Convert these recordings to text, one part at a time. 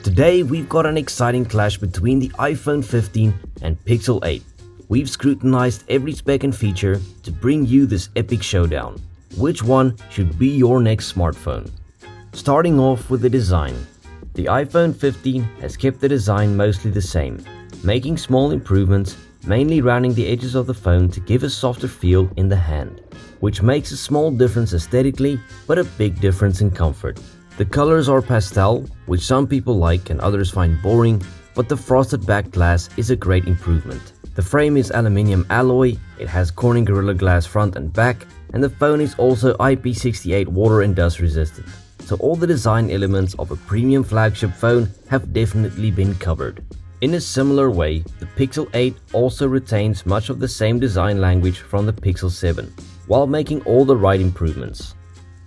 Today we've got an exciting clash between the iPhone 15 and Pixel 8. We've scrutinized every spec and feature to bring you this epic showdown. Which one should be your next smartphone? Starting off with the design. The iPhone 15 has kept the design mostly the same, making small improvements, mainly rounding the edges of the phone to give a softer feel in the hand, which makes a small difference aesthetically but a big difference in comfort. The colors are pastel, which some people like and others find boring, but the frosted back glass is a great improvement. The frame is aluminium alloy, it has Corning Gorilla Glass front and back, and the phone is also IP68 water and dust resistant. So all the design elements of a premium flagship phone have definitely been covered. In a similar way, the Pixel 8 also retains much of the same design language from the Pixel 7, while making all the right improvements.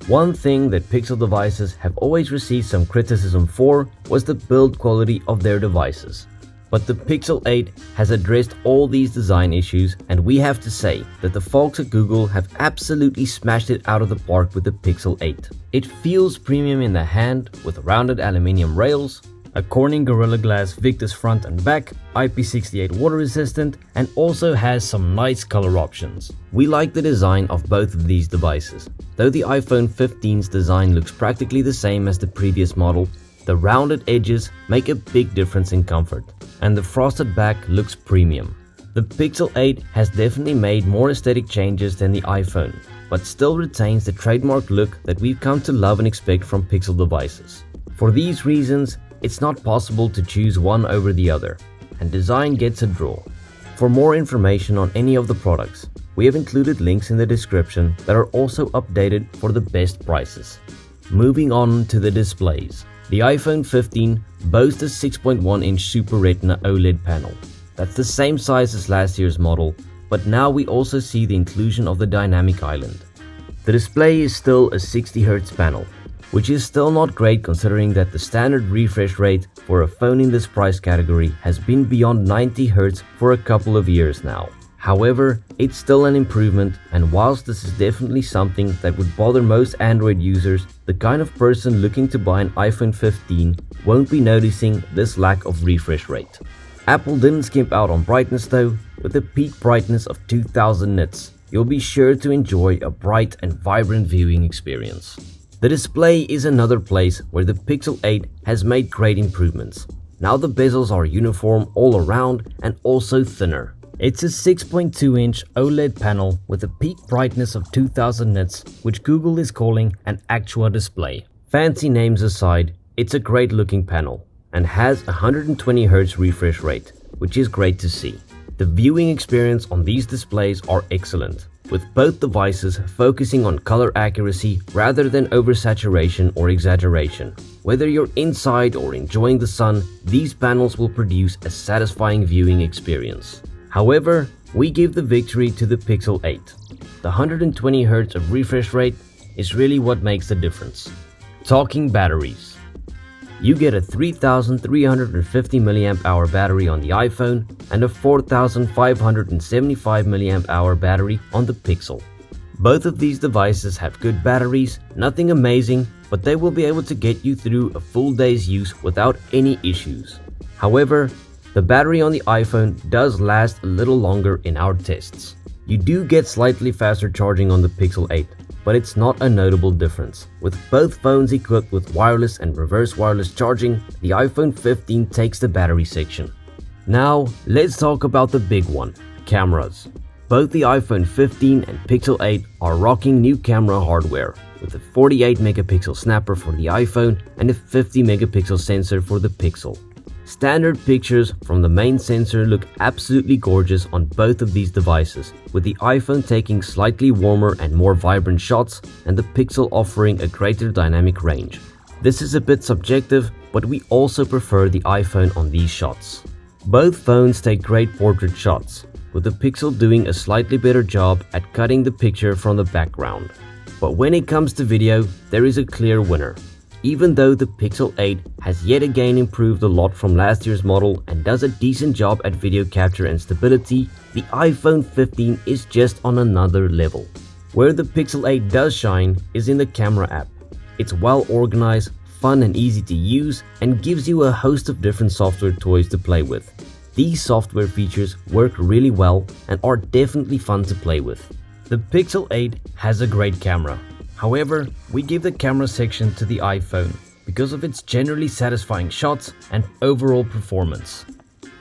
One thing that Pixel devices have always received some criticism for was the build quality of their devices. But the Pixel 8 has addressed all these design issues, and we have to say that the folks at Google have absolutely smashed it out of the park with the Pixel 8. It feels premium in the hand with rounded aluminium rails, a Corning Gorilla Glass Victus front and back, IP68 water resistant, and also has some nice color options. We like the design of both of these devices. Though the iPhone 15's design looks practically the same as the previous model, the rounded edges make a big difference in comfort, and the frosted back looks premium. The Pixel 8 has definitely made more aesthetic changes than the iPhone, but still retains the trademark look that we've come to love and expect from Pixel devices. For these reasons, it's not possible to choose one over the other, and design gets a draw. For more information on any of the products, we have included links in the description that are also updated for the best prices. Moving on to the displays. The iPhone 15 boasts a 6.1-inch Super Retina OLED panel. That's the same size as last year's model, but now we also see the inclusion of the dynamic island. The display is still a 60Hz panel, which is still not great considering that the standard refresh rate for a phone in this price category has been beyond 90Hz for a couple of years now. However, it's still an improvement, and whilst this is definitely something that would bother most Android users, the kind of person looking to buy an iPhone 15 won't be noticing this lack of refresh rate. Apple didn't skimp out on brightness though. With a peak brightness of 2000 nits, you'll be sure to enjoy a bright and vibrant viewing experience. The display is another place where the Pixel 8 has made great improvements. Now the bezels are uniform all around and also thinner. It's a 6.2-inch OLED panel with a peak brightness of 2000 nits, which Google is calling an Actua display. Fancy names aside, it's a great looking panel and has a 120Hz refresh rate, which is great to see. The viewing experience on these displays are excellent, with both devices focusing on color accuracy rather than oversaturation or exaggeration. Whether you're inside or enjoying the sun, these panels will produce a satisfying viewing experience. However, we give the victory to the Pixel 8. The 120Hz of refresh rate is really what makes the difference. Talking batteries. You get a 3350 mAh battery on the iPhone and a 4575 mAh battery on the Pixel. Both of these devices have good batteries, nothing amazing, but they will be able to get you through a full day's use without any issues. However, the battery on the iPhone does last a little longer in our tests. You do get slightly faster charging on the Pixel 8, but it's not a notable difference. With both phones equipped with wireless and reverse wireless charging, the iPhone 15 takes the battery section. Now, let's talk about the big one, cameras. Both the iPhone 15 and Pixel 8 are rocking new camera hardware, with a 48 megapixel snapper for the iPhone and a 50 megapixel sensor for the Pixel. Standard pictures from the main sensor look absolutely gorgeous on both of these devices, with the iPhone taking slightly warmer and more vibrant shots and the Pixel offering a greater dynamic range. This is a bit subjective, but we also prefer the iPhone on these shots. Both phones take great portrait shots, with the Pixel doing a slightly better job at cutting the picture from the background. But when it comes to video, there is a clear winner. Even though the Pixel 8 has yet again improved a lot from last year's model and does a decent job at video capture and stability, the iPhone 15 is just on another level. Where the Pixel 8 does shine is in the camera app. It's well organized, fun and easy to use and gives you a host of different software toys to play with. These software features work really well and are definitely fun to play with. The Pixel 8 has a great camera. However, we give the camera section to the iPhone because of its generally satisfying shots and overall performance.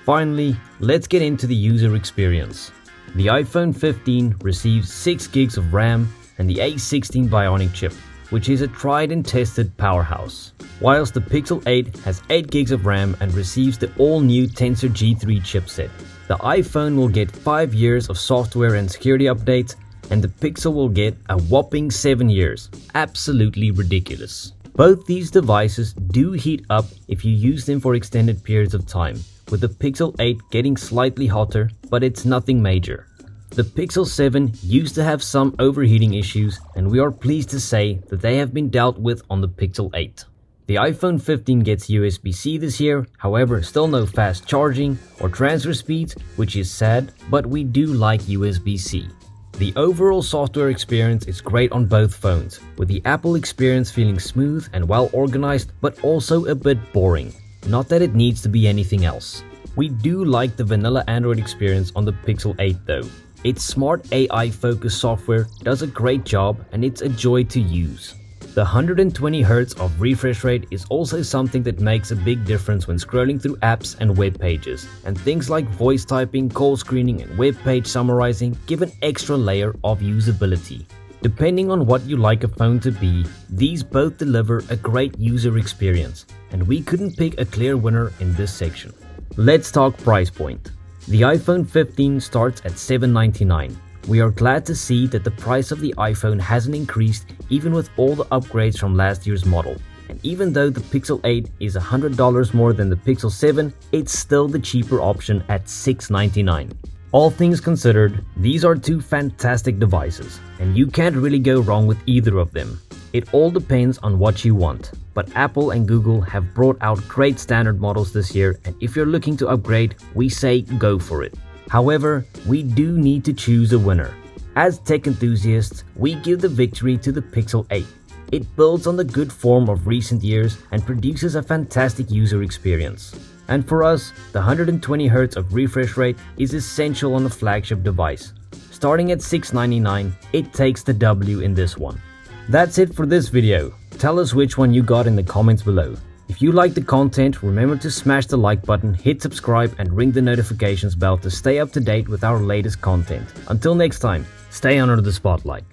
Finally, let's get into the user experience. The iPhone 15 receives 6 gigs of RAM and the A16 Bionic chip, which is a tried and tested powerhouse. Whilst the Pixel 8 has 8 gigs of RAM and receives the all-new Tensor G3 chipset. The iPhone will get 5 years of software and security updates, and the Pixel will get a whopping 7 years. Absolutely ridiculous. Both these devices do heat up if you use them for extended periods of time, with the Pixel 8 getting slightly hotter, but it's nothing major. The Pixel 7 used to have some overheating issues, and we are pleased to say that they have been dealt with on the Pixel 8. The iPhone 15 gets USB-C this year, however still no fast charging or transfer speeds, which is sad, but we do like USB-C. The overall software experience is great on both phones, with the Apple experience feeling smooth and well organized, but also a bit boring. Not that it needs to be anything else. We do like the vanilla Android experience on the Pixel 8 though. Its smart AI-focused software does a great job and it's a joy to use. The 120Hz of refresh rate is also something that makes a big difference when scrolling through apps and web pages, and things like voice typing, call screening and web page summarizing give an extra layer of usability. Depending on what you like a phone to be, these both deliver a great user experience, and we couldn't pick a clear winner in this section. Let's talk price point. The iPhone 15 starts at $799. We are glad to see that the price of the iPhone hasn't increased even with all the upgrades from last year's model. And even though the Pixel 8 is $100 more than the Pixel 7, it's still the cheaper option at $699. All things considered, these are two fantastic devices, and you can't really go wrong with either of them. It all depends on what you want, but Apple and Google have brought out great standard models this year, and if you're looking to upgrade, we say go for it. However, we do need to choose a winner. As tech enthusiasts, we give the victory to the Pixel 8. It builds on the good form of recent years and produces a fantastic user experience. And for us, the 120Hz of refresh rate is essential on a flagship device. Starting at $699, it takes the W in this one. That's it for this video. Tell us which one you got in the comments below. If you like the content, remember to smash the like button, hit subscribe and ring the notifications bell to stay up to date with our latest content. Until next time, stay under the spotlight.